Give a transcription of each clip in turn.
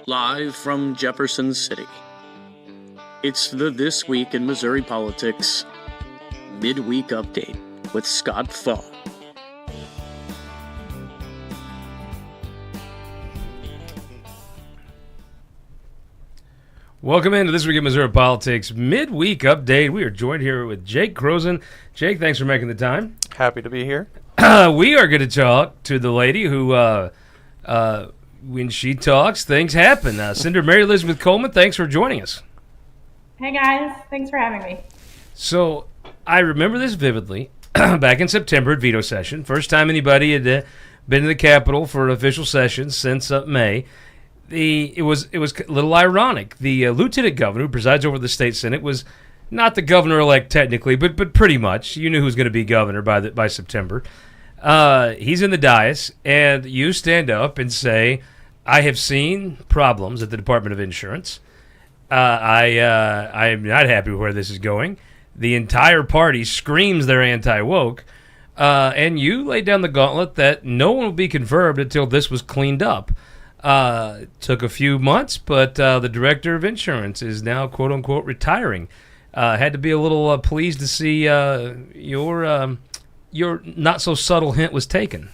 Live from Jefferson City, it's the This Week in Missouri Politics Midweek Update with Scott Faughn. Welcome into This Week in Missouri Politics Midweek Update. We are joined here with Jake Crozen. Jake, thanks for making the time. Happy to be here. We are going to talk to the lady who, when she talks, things happen. Senator Mary Elizabeth Coleman, thanks for joining us. Hey guys, thanks for having me. So I remember this vividly. Back in September at veto session, first time anybody had been to the Capitol for an official session since May. It was a little ironic. The lieutenant governor who presides over the state senate was not the governor-elect technically, but pretty much. You knew who was going to be governor by September. He's in the dais, and you stand up and say, "I have seen problems at the Department of Insurance. I am not happy with where this is going." The entire party screams they're anti-woke, and you laid down the gauntlet that no one will be confirmed until this was cleaned up. Took a few months, but the director of insurance is now quote-unquote retiring. Had to be a little pleased to see your not-so-subtle hint was taken.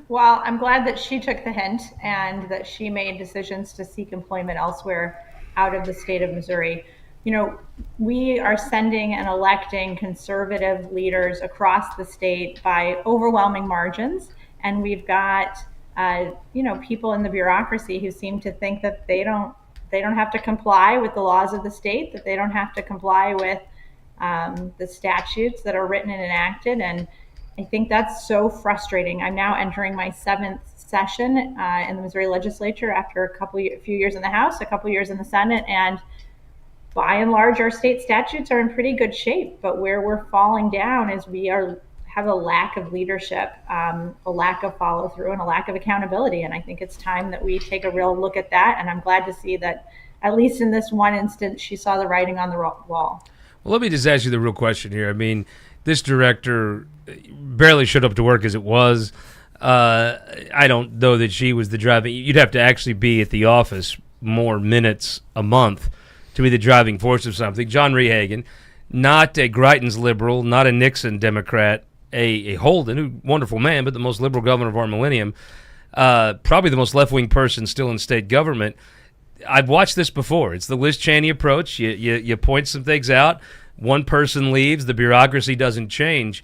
Well, I'm glad that she took the hint and that she made decisions to seek employment elsewhere out of the state of Missouri. You know, we are sending and electing conservative leaders across the state by overwhelming margins, and we've got people in the bureaucracy who seem to think that they don't have to comply with the laws of the state, that they don't have to comply with the statutes that are written and enacted. And I think that's so frustrating. I'm now entering my 7th session in the Missouri legislature after a few years in the House, a couple years in the Senate, and by and large, our state statutes are in pretty good shape. But where we're falling down is have a lack of leadership, a lack of follow through, and a lack of accountability. And I think it's time that we take a real look at that. And I'm glad to see that, at least in this one instance, she saw the writing on the wall. Well, let me just ask you the real question here. I mean, this director barely showed up to work as it was. I don't know that she was the driving. You'd have to actually be at the office more minutes a month to be the driving force of something. John Rehagen, not a Greitens liberal, not a Nixon Democrat, a Holden, who wonderful man, but the most liberal governor of our millennium, probably the most left-wing person still in state government. I've watched this before. It's the Liz Cheney approach. You point some things out. One person leaves. The bureaucracy doesn't change.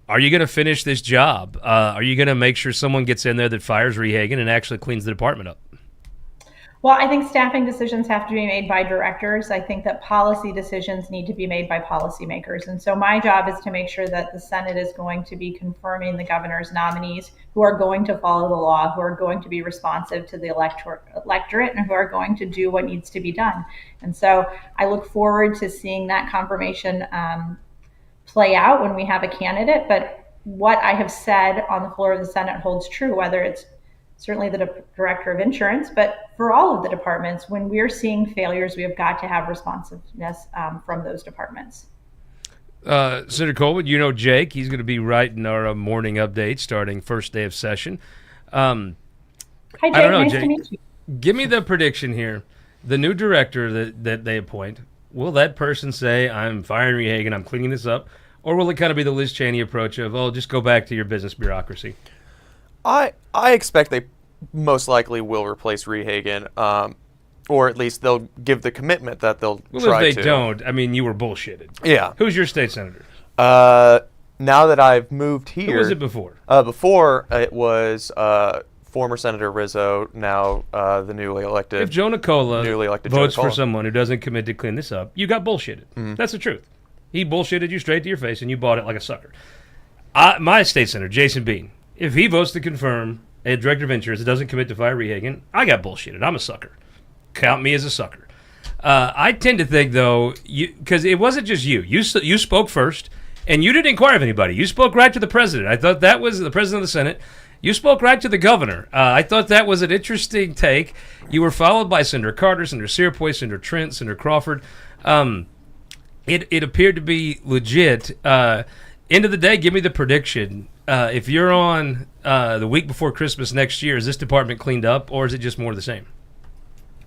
Are you going to finish this job? Are you going to make sure someone gets in there that fires Rehagen and actually cleans the department up? Well, I think staffing decisions have to be made by directors. I think that policy decisions need to be made by policymakers. And so my job is to make sure that the Senate is going to be confirming the governor's nominees who are going to follow the law, who are going to be responsive to the electorate, and who are going to do what needs to be done. And so I look forward to seeing that confirmation play out when we have a candidate. But what I have said on the floor of the Senate holds true, whether it's certainly the director of insurance, but for all of the departments, when we're seeing failures, we have got to have responsiveness from those departments. Senator Coleman, you know Jake. He's going to be writing our morning update starting first day of session. Hi, Jake. I don't know, nice Jake, to meet you. Give me the prediction here. The new director that they appoint, will that person say, "I'm firing Rehagen, I'm cleaning this up," or will it kind of be the Liz Cheney approach of, "Oh, just go back to your business bureaucracy"? I expect they most likely will replace Rehagen, or at least they'll give the commitment that they'll try to. Well, if they don't, I mean, you were bullshitted. Yeah. Who's your state senator? Now that I've moved here. Who was it before? Before it was former Senator Rizzo, now the newly elected. If Joe Nicola votes Joe for someone who doesn't commit to clean this up, you got bullshitted. Mm-hmm. That's the truth. He bullshitted you straight to your face, and you bought it like a sucker. My state senator, Jason Bean, if he votes to confirm a director of insurance that doesn't commit to fire Rehagen, I got bullshitted. I'm a sucker. Count me as a sucker. I tend to think, though, because it wasn't just you. You spoke first, and you didn't inquire of anybody. You spoke right to the president. I thought that was the president of the Senate. You spoke right to the governor. I thought that was an interesting take. You were followed by Senator Carter, Senator Searpoy, Senator Trent, Senator Crawford. It appeared to be legit. End of the day, give me the prediction. If you're on the week before Christmas next year, is this department cleaned up, or is it just more of the same?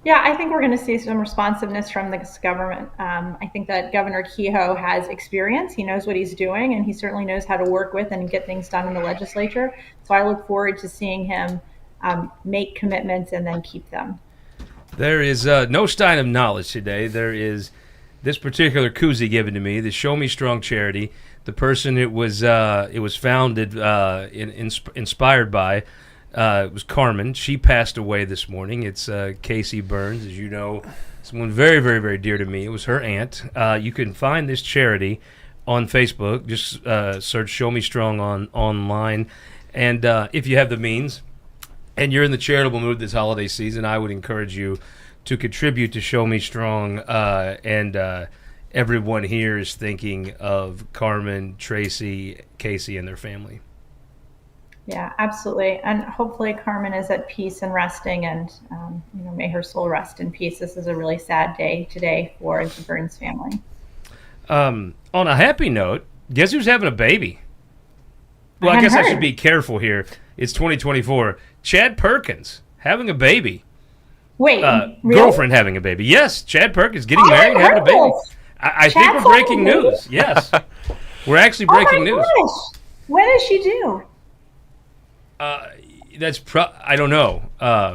Yeah, I think we're going to see some responsiveness from this government. I think that Governor Kehoe has experience. He knows what he's doing, and he certainly knows how to work with and get things done in the legislature. So I look forward to seeing him make commitments and then keep them. There is no stein of knowledge today. There is this particular koozie given to me, the Show Me Strong charity. The person it was founded, inspired by, it was Carmen. She passed away this morning. It's Casey Burns, as you know, someone very, very, very dear to me. It was her aunt. You can find this charity on Facebook. Just search Show Me Strong online. And if you have the means and you're in the charitable mood this holiday season, I would encourage you to contribute to Show Me Strong. And everyone here is thinking of Carmen, Tracy, Casey, and their family. Yeah, absolutely. And hopefully Carmen is at peace and resting, and may her soul rest in peace. This is a really sad day today for the Burns family. On a happy note, guess who's having a baby? Well, I guess I should be careful here. It's 2024. Chad Perkins having a baby. Wait, really? Girlfriend having a baby. Yes, Chad Perkins getting married and having a baby. I think we're breaking news. Yes, we're actually breaking news. Gosh. When is she due? I don't know.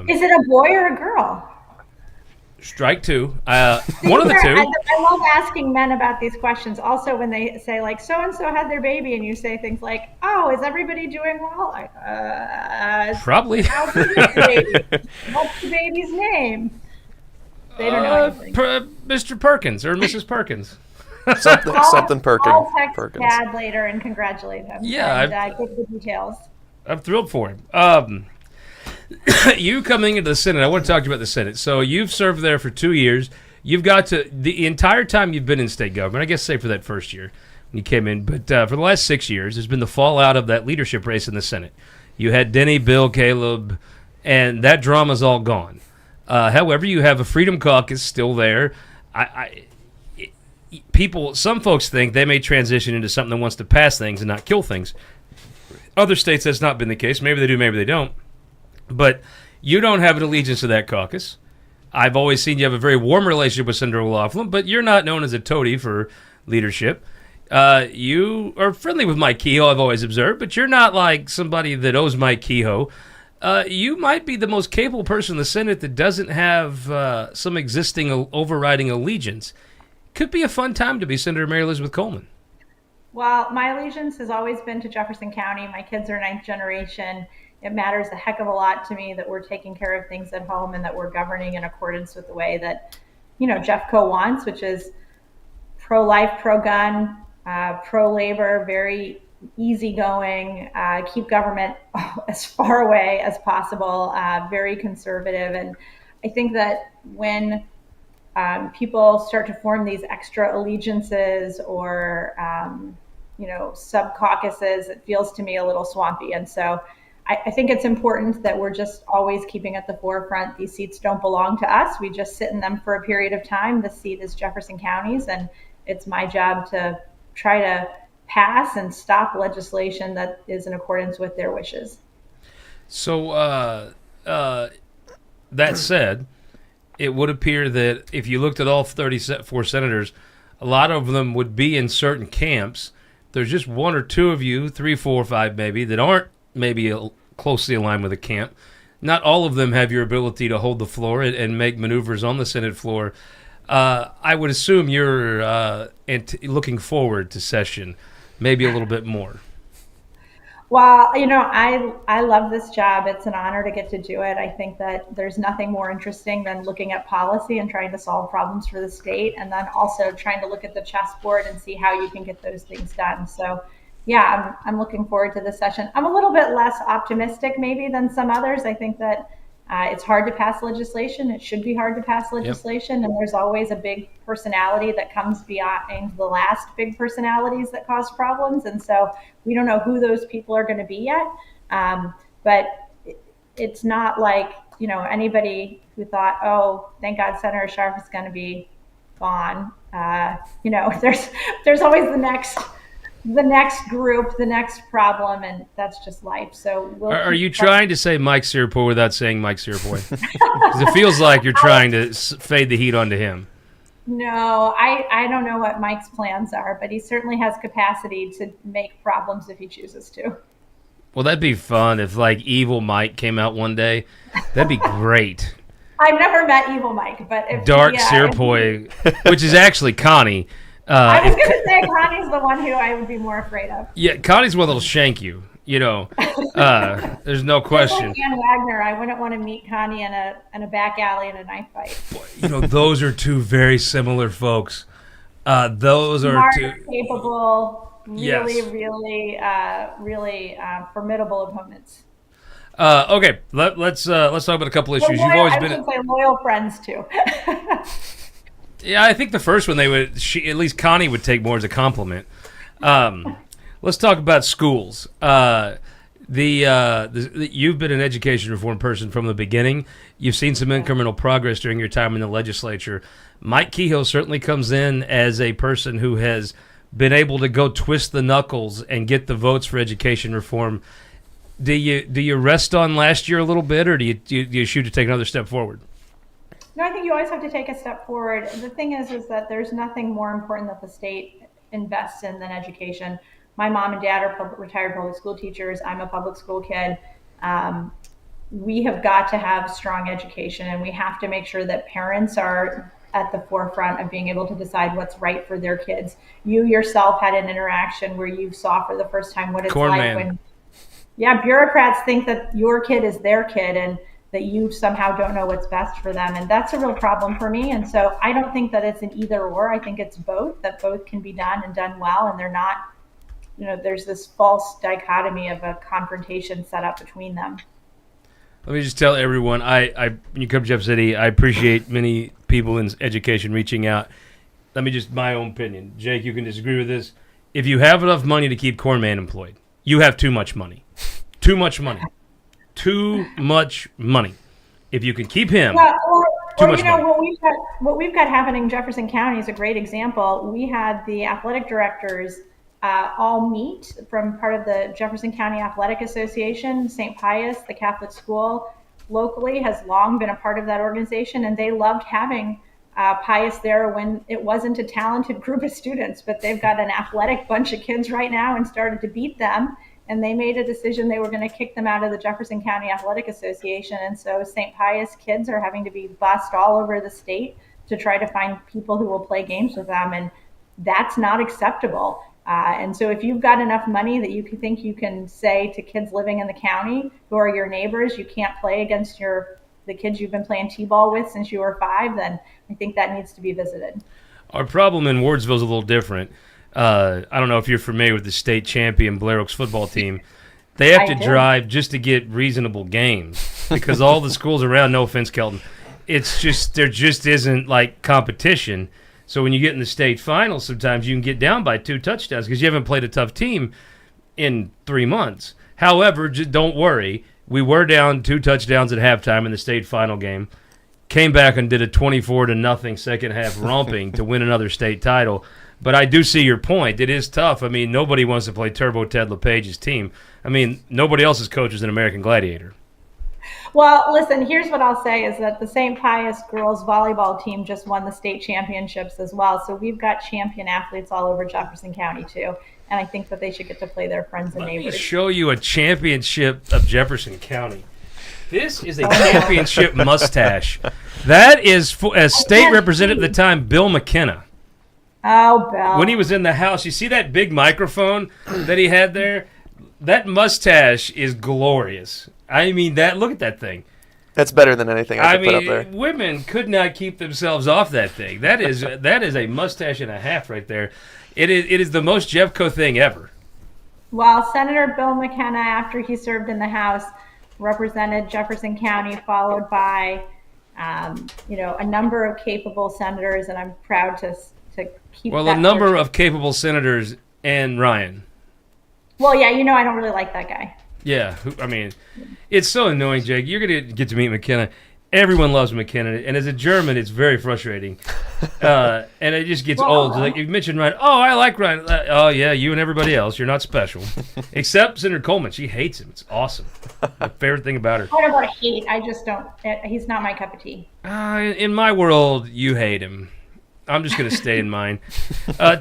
Is it a boy or a girl? Strike two. One of the two. I love asking men about these questions. Also, when they say like so and so had their baby, and you say things like, "Oh, is everybody doing well?" Like, probably. How's the baby? What's the baby's name? They don't know anything. Mr. Perkins or Mrs. Perkins. something Perkins. I'll text Perkins. Dad later and congratulate him. Yeah, and give the details. I'm thrilled for him. You coming into the Senate, I want to talk to you about the Senate. So you've served there for 2 years. You've got to, the entire time you've been in state government, I guess say for that first year when you came in, but for the last 6 years, there's been the fallout of that leadership race in the Senate. You had Denny, Bill, Caleb, and that drama's all gone. However, you have a Freedom Caucus still there. Some folks think they may transition into something that wants to pass things and not kill things. Other states, that's not been the case. Maybe they do, maybe they don't. But you don't have an allegiance to that caucus. I've always seen you have a very warm relationship with Senator O'Loughlin, but you're not known as a toady for leadership. You are friendly with Mike Kehoe, I've always observed, but you're not like somebody that owes Mike Kehoe. You might be the most capable person in the Senate that doesn't have some existing overriding allegiance. Could be a fun time to be Senator Mary Elizabeth Coleman. Well, my allegiance has always been to Jefferson County. My kids are 9th generation. It matters a heck of a lot to me that we're taking care of things at home and that we're governing in accordance with the way that, Jeffco wants, which is pro-life, pro-gun, pro-labor, very easygoing, keep government as far away as possible, very conservative. And I think that when people start to form these extra allegiances or, sub-caucuses, it feels to me a little swampy. And so I think it's important that we're just always keeping at the forefront. These seats don't belong to us. We just sit in them for a period of time. The seat is Jefferson County's, and it's my job to try to pass and stop legislation that is in accordance with their wishes. So that said, it would appear that if you looked at all 34 senators, a lot of them would be in certain camps. There's just one or two of you, 3, 4, 5 maybe, that aren't maybe closely aligned with a camp. Not all of them have your ability to hold the floor and make maneuvers on the Senate floor. I would assume you're looking forward to session, maybe a little bit more. Well, I love this job. It's an honor to get to do it. I think that there's nothing more interesting than looking at policy and trying to solve problems for the state, and then also trying to look at the chessboard and see how you can get those things done. So, yeah, I'm looking forward to this session. I'm a little bit less optimistic maybe than some others. I think that it's hard to pass legislation. It should be hard to pass legislation. Yep. And there's always a big personality that comes behind the last big personalities that cause problems. And so we don't know who those people are going to be yet. But it's not like, anybody who thought, oh, thank God Senator Sharp is going to be gone. There's always the next the next group, the next problem, and that's just life. So Are you trying to say Mike Sirapoy without saying Mike Sirapoy? Because it feels like you're trying to fade the heat onto him. No, I don't know what Mike's plans are, but he certainly has capacity to make problems if he chooses to. Well, that'd be fun if, like, Evil Mike came out one day. That'd be great. I've never met Evil Mike, but if Dark Sirapoy, which is actually Connie. I was going to say Connie's the one who I would be more afraid of. Yeah, Connie's one that'll shank you. You know, there's no question. Like Ann Wagner, I wouldn't want to meet Connie in a back alley in a knife fight. You know, those are two very similar folks. Those Smart, are two capable, really, Yes. really formidable opponents. Okay, let's talk about a couple issues. You've always been I would say loyal friends too. Yeah, I think the first one at least Connie would take more as a compliment. Let's talk about schools. You've been an education reform person from the beginning. You've seen some incremental progress during your time in the legislature. Mike Kehoe certainly comes in as a person who has been able to go twist the knuckles and get the votes for education reform. Do you rest on last year a little bit, or do you shoot to take another step forward? No, I think you always have to take a step forward. The thing is that there's nothing more important that the state invests in than education. My mom and dad are retired public school teachers. I'm a public school kid. We have got to have strong education, and we have to make sure that parents are at the forefront of being able to decide what's right for their kids. You yourself had an interaction where you saw for the first time what it's like when bureaucrats think that your kid is their kid and that you somehow don't know what's best for them. And that's a real problem for me. And so I don't think that it's an either or. I think it's both, that both can be done and done well. And they're not, there's this false dichotomy of a confrontation set up between them. Let me just tell everyone, when you come to Jeff City, I appreciate many people in education reaching out. My own opinion. Jake, you can disagree with this. If you have enough money to keep Cornman employed, you have too much money. Too much money. Too much money. If you can keep him, too much money. What we've got happening in Jefferson County is a great example. We had the athletic directors all meet from part of the Jefferson County Athletic Association. St. Pius, the Catholic school locally, has long been a part of that organization, and they loved having Pius there when it wasn't a talented group of students, but they've got an athletic bunch of kids right now and started to beat them. And they made a decision they were going to kick them out of the Jefferson County Athletic Association. And so St. Pius kids are having to be bussed all over the state to try to find people who will play games with them. And that's not acceptable. And so if you've got enough money that you think you can say to kids living in the county who are your neighbors, you can't play against the kids you've been playing t-ball with since you were 5, then I think that needs to be visited. Our problem in Wardsville is a little different. I don't know if you're familiar with the state champion Blair Oaks football team. They have to drive just to get reasonable games because all the schools around, no offense, Kelton, it's just there just isn't like competition. So when you get in the state finals, sometimes you can get down by 2 touchdowns because you haven't played a tough team in 3 months. However, just don't worry. We were down 2 touchdowns at halftime in the state final game. Came back and did a 24-0 second half romping to win another state title. But I do see your point. It is tough. I mean, nobody wants to play Turbo Ted LePage's team. I mean, nobody else's coach is an American Gladiator. Well, listen, here's what I'll say is that the St. Pius girls volleyball team just won the state championships as well. So we've got champion athletes all over Jefferson County, too. And I think that they should get to play their friends and neighbors. Let me show you a championship of Jefferson County. This is a championship mustache. That is, as state representative at the time, Bill McKenna. Oh, Bill. When he was in the House, you see that big microphone that he had there? That mustache is glorious. I mean, look at that thing. That's better than anything I could put up there. Women could not keep themselves off that thing. That is a mustache and a half right there. It is the most Jeffco thing ever. Well, Senator Bill McKenna, after he served in the House, represented Jefferson County, followed by a number of capable senators, and I'm proud to keep a number of capable senators and Ryan. Well, yeah, I don't really like that guy. Yeah, I mean, it's so annoying, Jake. You're going to get to meet McKenna. Everyone loves McKinnon, and as a German, it's very frustrating. And it just gets old. Like you mentioned Ryan. Oh, I like Ryan. Oh, yeah, you and everybody else. You're not special. Except Senator Coleman. She hates him. It's awesome. My favorite thing about her. I don't know about hate. I just don't. He's not my cup of tea. In my world, you hate him. I'm just going to stay in mine.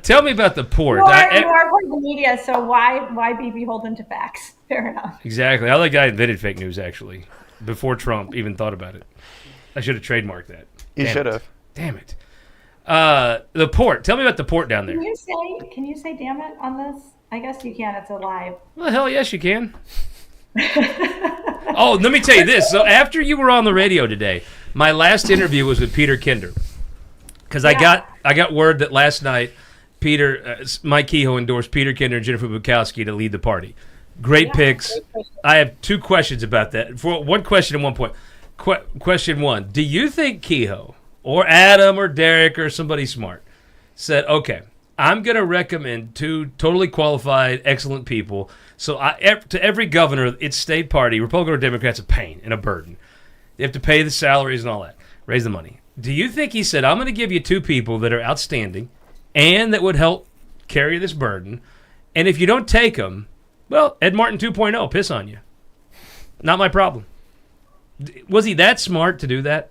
Tell me about the port. You are part of the media, so why be beholden to facts? Fair enough. Exactly. I like the guy who invented fake news, actually, before Trump even thought about it. I should have trademarked that. You should have. Damn it. The port. Tell me about the port down there. Can you say damn it on this? I guess you can. It's a live. Well, hell yes, you can. Oh, let me tell you this. So after you were on the radio today, my last interview was with Peter Kinder. Because I got word that last night Mike Kehoe endorsed Peter Kinder and Jennifer Bukowski to lead the party. Great picks. I have two questions about that. For one question and one point. Question one, do you think Kehoe or Adam or Derek or somebody smart said, okay, I'm going to recommend two totally qualified, excellent people. So to every governor, its state party, Republican or Democrat's a pain and a burden. They have to pay the salaries and all that, raise the money. Do you think he said, I'm going to give you two people that are outstanding and that would help carry this burden, and if you don't take them, well, Ed Martin 2.0, piss on you. Not my problem. Was he that smart to do that?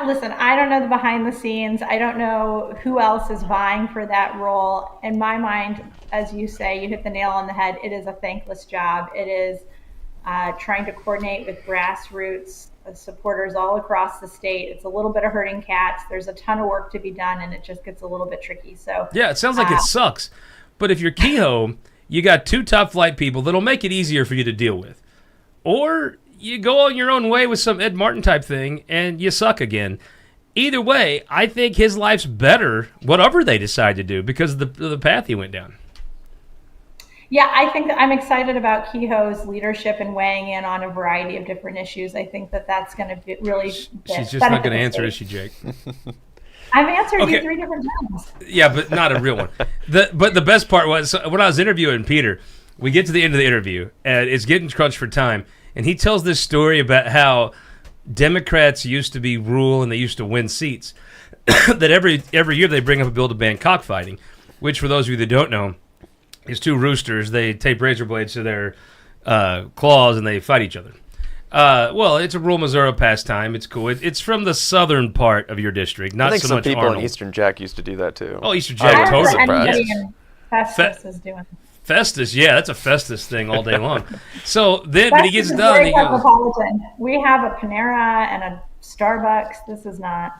Listen, I don't know the behind the scenes. I don't know who else is vying for that role. In my mind, as you say, you hit the nail on the head. It is a thankless job. It is trying to coordinate with grassroots supporters all across the state. It's a little bit of herding cats. There's a ton of work to be done, and it just gets a little bit tricky. So yeah, it sounds like it sucks. But if you're Kehoe, you got two top flight people that'll make it easier for you to deal with. Or you go on your own way with some Ed Martin type thing, and you suck again. Either way, I think his life's better, whatever they decide to do, because of the path he went down. Yeah, I think that I'm excited about Kehoe's leadership and weighing in on a variety of different issues. I think that that's going to be really. She's just not going to answer, is she, Jake? I've answered you 3 different times. Yeah, but not a real one. But the best part was when I was interviewing Peter, we get to the end of the interview, and it's getting crunched for time, and he tells this story about how Democrats used to be rule and they used to win seats. That every year they bring up a bill to ban cockfighting, which, for those of you that don't know, is two roosters. They tape razor blades to their claws and they fight each other. Well, it's a rural Missouri pastime. It's cool. It's from the southern part of your district, not I think so some much people Arnold. in Eastern Jack used to do that too. Oh, Eastern Jack, totally. Anybody in Festus is doing. Festus, yeah, that's a Festus thing all day long. So then, when he gets done, very he goes. Cosmopolitan. We have a Panera and a Starbucks. This is not.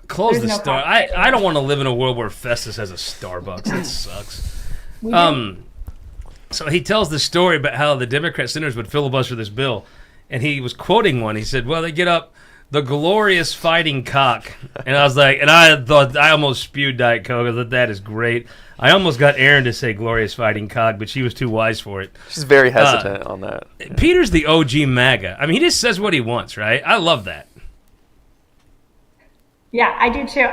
Close the Star. I don't want to live in a world where Festus has a Starbucks. That sucks. So he tells the story about how the Democrat senators would filibuster this bill, and he was quoting one. He said, well, they get up the glorious fighting cock. And I was like, and I thought, I almost spewed Diet Coke. I thought, that is great. I almost got Erin to say glorious fighting cock, but she was too wise for it. She's very hesitant on that. Peter's the OG MAGA. I mean, he just says what he wants, right? I love that. Yeah, I do too.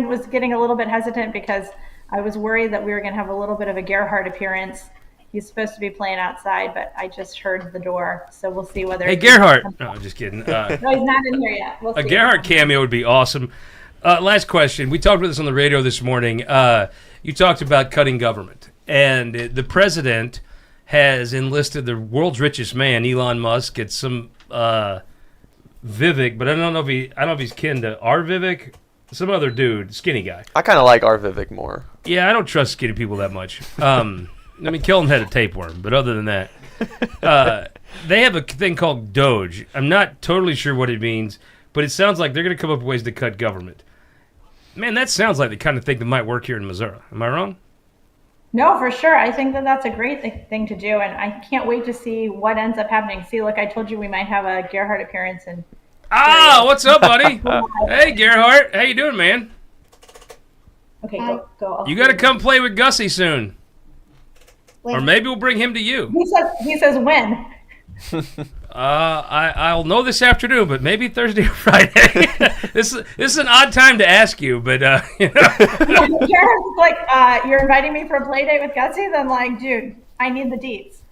Was getting a little bit hesitant because I was worried that we were going to have a little bit of a Gerhardt appearance. He's supposed to be playing outside, but I just heard the door, so we'll see whether. Hey, Gerhardt! No, I'm just kidding. No, he's not in here yet. We'll see. A Gerhardt cameo would be awesome. Last question. We talked about this on the radio this morning. You talked about cutting government, and the president has enlisted the world's richest man, Elon Musk, at some Vivek, but I don't know if he's kin to R. Vivek, some other dude, skinny guy. I kind of like R. Vivek more. Yeah, I don't trust skinny people that much. I mean, Kellen had a tapeworm, but other than that, they have a thing called Doge. I'm not totally sure what it means, but it sounds like they're going to come up with ways to cut government. Man, that sounds like the kind of thing that might work here in Missouri. Am I wrong? No, for sure. I think that that's a great thing to do, and I can't wait to see what ends up happening. See, look, I told you we might have a Gerhardt appearance. What's up, buddy? Hey, Gerhardt. How you doing, man? Okay, go. You got to come play with Gussie soon. When? Or maybe we'll bring him to you. He says when? I'll know this afternoon, but maybe Thursday or Friday. This is an odd time to ask you, but you know. Jared's like, you're inviting me for a play date with Gussie? Then like, dude, I need the deets.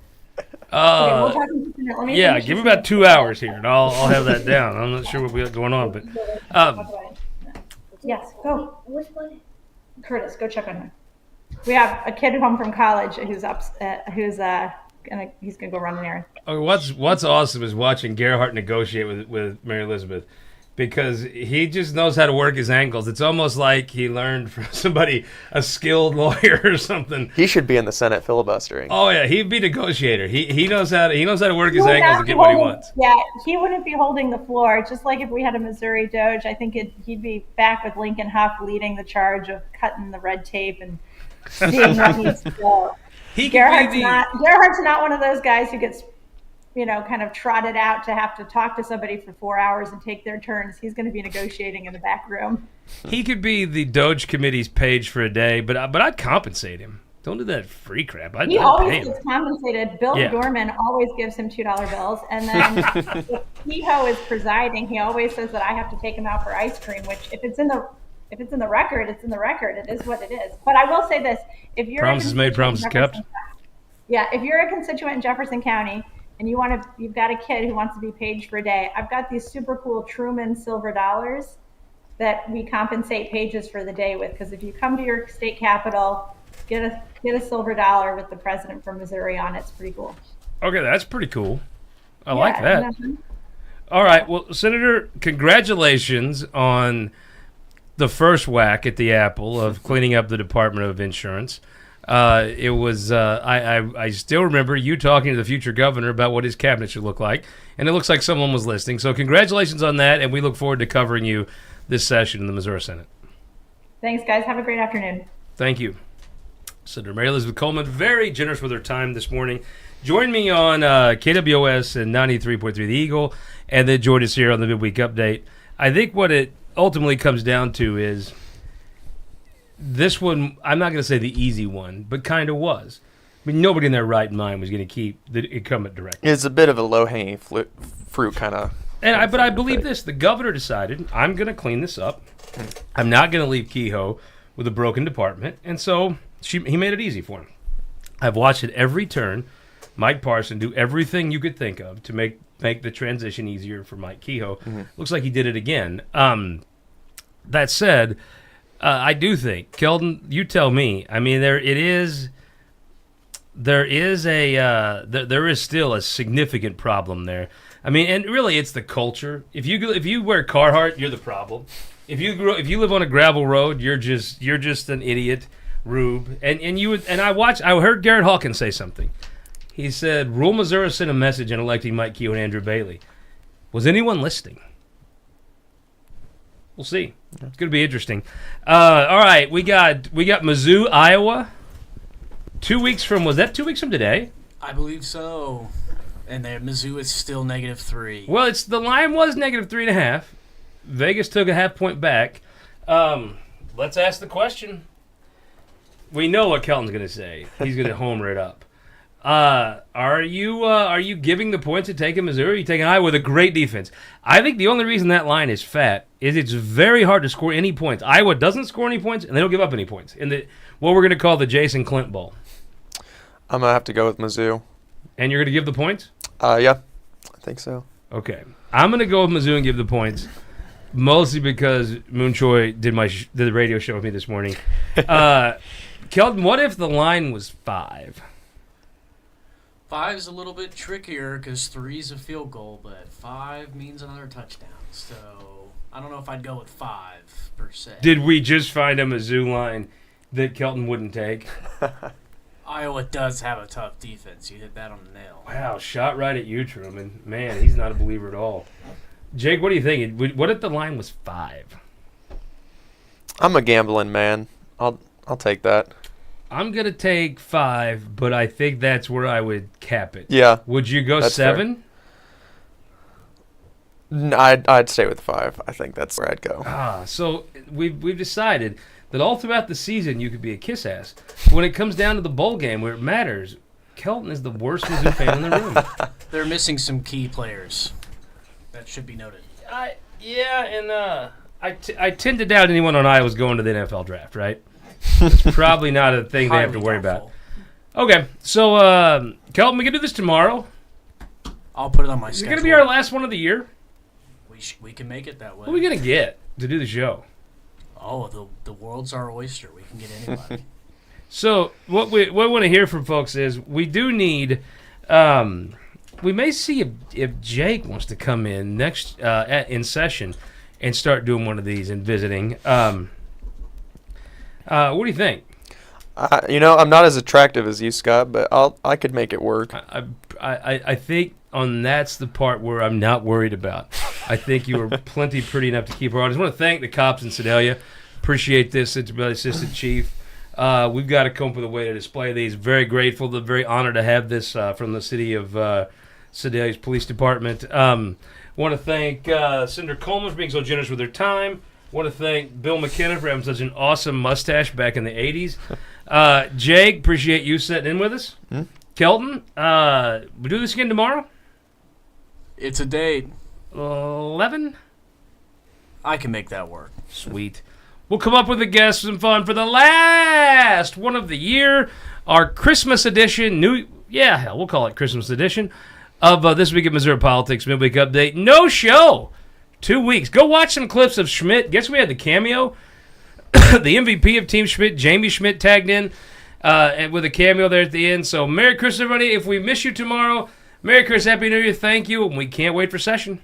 Okay, we'll talk in 2 minutes. Let me Yeah, finish give me this about 2 hours here, and I'll have that down. I'm not sure what we got going on, but Yes, go. Which one? Curtis, go check on him. We have a kid home from college who's he's gonna go run an errand. what's awesome is watching Gerhardt negotiate with Mary Elizabeth, because he just knows how to work his angles. It's almost like he learned from somebody, a skilled lawyer or something. He should be in the Senate filibustering. Oh yeah, he'd be a negotiator. He knows how to work his He would angles not and be get what he holding- wants. Yeah, he wouldn't be holding the floor. Just like if we had a Missouri Doge, I think he'd be back with Lincoln Huff leading the charge of cutting the red tape and seeing what needs to go. Gerhardt's not one of those guys who gets, kind of trotted out to have to talk to somebody for 4 hours and take their turns. He's going to be negotiating in the back room. He could be the Doge Committee's page for a day, but I'd compensate him. Don't do that free crap. I'd He pay always him. gets compensated. Bill Yeah. Dorman always gives him $2 bills. And then if Kehoe is presiding, he always says that I have to take him out for ice cream, which if it's in the record, it's in the record. It is what it is. But I will say this. If you're Promises made, promises kept. Yeah, if you're a constituent in Jefferson County and you've got a kid who wants to be paged for a day, I've got these super cool Truman silver dollars that we compensate pages for the day with. Because if you come to your state capitol, get a silver dollar with the president from Missouri on it. It's pretty cool. Okay, that's pretty cool. I like Yeah, that. All right, well, Senator, congratulations on the first whack at the apple of cleaning up the Department of Insurance. It was I still remember you talking to the future governor about what his cabinet should look like, and it looks like someone was listening. So congratulations on that, and we look forward to covering you this session in the Missouri Senate. Thanks, guys. Have a great afternoon. Thank you. Senator Mary Elizabeth Coleman, very generous with her time this morning. Join me on KWOS and 93.3 The Eagle, and then join us here on the Midweek Update. I think what it ultimately comes down to is this one, I'm not going to say the easy one, but kind of was. I mean, nobody in their right mind was going to keep the incumbent director. It's a bit of a low-hanging fruit kind of. But I believe this. The governor decided, I'm going to clean this up. I'm not going to leave Kehoe with a broken department. And so he made it easy for him. I've watched at every turn Mike Parson do everything you could think of to make the transition easier for Mike Kehoe. Mm-hmm. Looks like he did it again. That said, I do think, Keldon, you tell me. I mean, there is still a significant problem there. I mean, and really, it's the culture. If you wear Carhartt, you're the problem. If you live on a gravel road, you're just an idiot, rube. And I heard Garrett Hawkins say something. He said, "Rural Missouri sent a message in electing Mike Kehoe and Andrew Bailey. Was anyone listening?" We'll see. It's going to be interesting. All right, we got Mizzou, Iowa. 2 weeks from, was that 2 weeks from today? I believe so. And Mizzou is still -3. Well, the line was -3.5. Vegas took a half point back. Let's ask the question. We know what Kelton's going to say. He's going to homer it up. Are you giving the points to taking Missouri? Are you taking Iowa with a great defense? I think the only reason that line is fat is it's very hard to score any points. Iowa doesn't score any points, and they don't give up any points in what we're going to call the Jason Clint Bowl. I'm going to have to go with Mizzou. And you're going to give the points? Yeah, I think so. Okay. I'm going to go with Mizzou and give the points, mostly because Moon Choi did the radio show with me this morning. Kelton, what if the line was 5? 5's a little bit trickier because 3's a field goal, but 5 means another touchdown. So I don't know if I'd go with 5 per se. Did we just find a Mizzou line that Kelton wouldn't take? Iowa does have a tough defense. You hit that on the nail. Wow, shot right at you, Truman. Man, he's not a believer at all. Jake, what do you think? What if the line was 5? I'm a gambling man. I'll take that. I'm going to take 5, but I think that's where I would cap it. Yeah. Would you go 7? No, I'd stay with 5. I think that's where I'd go. So we've decided that all throughout the season you could be a kiss ass. When it comes down to the bowl game where it matters, Kelton is the worst Mizzou fan in the room. They're missing some key players. That should be noted. I tend to doubt anyone on Iowa's going to the NFL draft, right? It's probably not a thing they have to worry about. Okay, so Kelton, we can do this tomorrow. I'll put it on my Is it schedule. going to be our last one of the year? We can make it that way. What are we going to get to do the show? Oh, the world's our oyster. We can get anybody. So what we want to hear from folks is we do need. We may see if Jake wants to come in next in session and start doing one of these and visiting. What do you think? I'm not as attractive as you, Scott, but I could make it work. I think that's the part where I'm not worried about. I think you are plenty pretty enough to keep her on. I just want to thank the cops in Sedalia. Appreciate this, Assistant Chief. We've got to come up with a way to display these. Very grateful, very honored to have this from the city of Sedalia's Police Department. Want to thank Senator Coleman for being so generous with their time. Want to thank Bill McKenna for having such an awesome mustache back in the 80s. Jake, appreciate you sitting in with us. Kelton, we do this again tomorrow? It's a date. 11? I can make that work. Sweet. We'll come up with a guest some fun for the last one of the year, our Christmas edition. We'll call it Christmas edition of This Week in Missouri Politics Midweek Update. No show. 2 weeks. Go watch some clips of Schmidt. Guess we had the cameo. The MVP of Team Schmidt, Jamie Schmidt, tagged in and with a cameo there at the end. So Merry Christmas, everybody. If we miss you tomorrow, Merry Christmas, Happy New Year. Thank you, and we can't wait for session.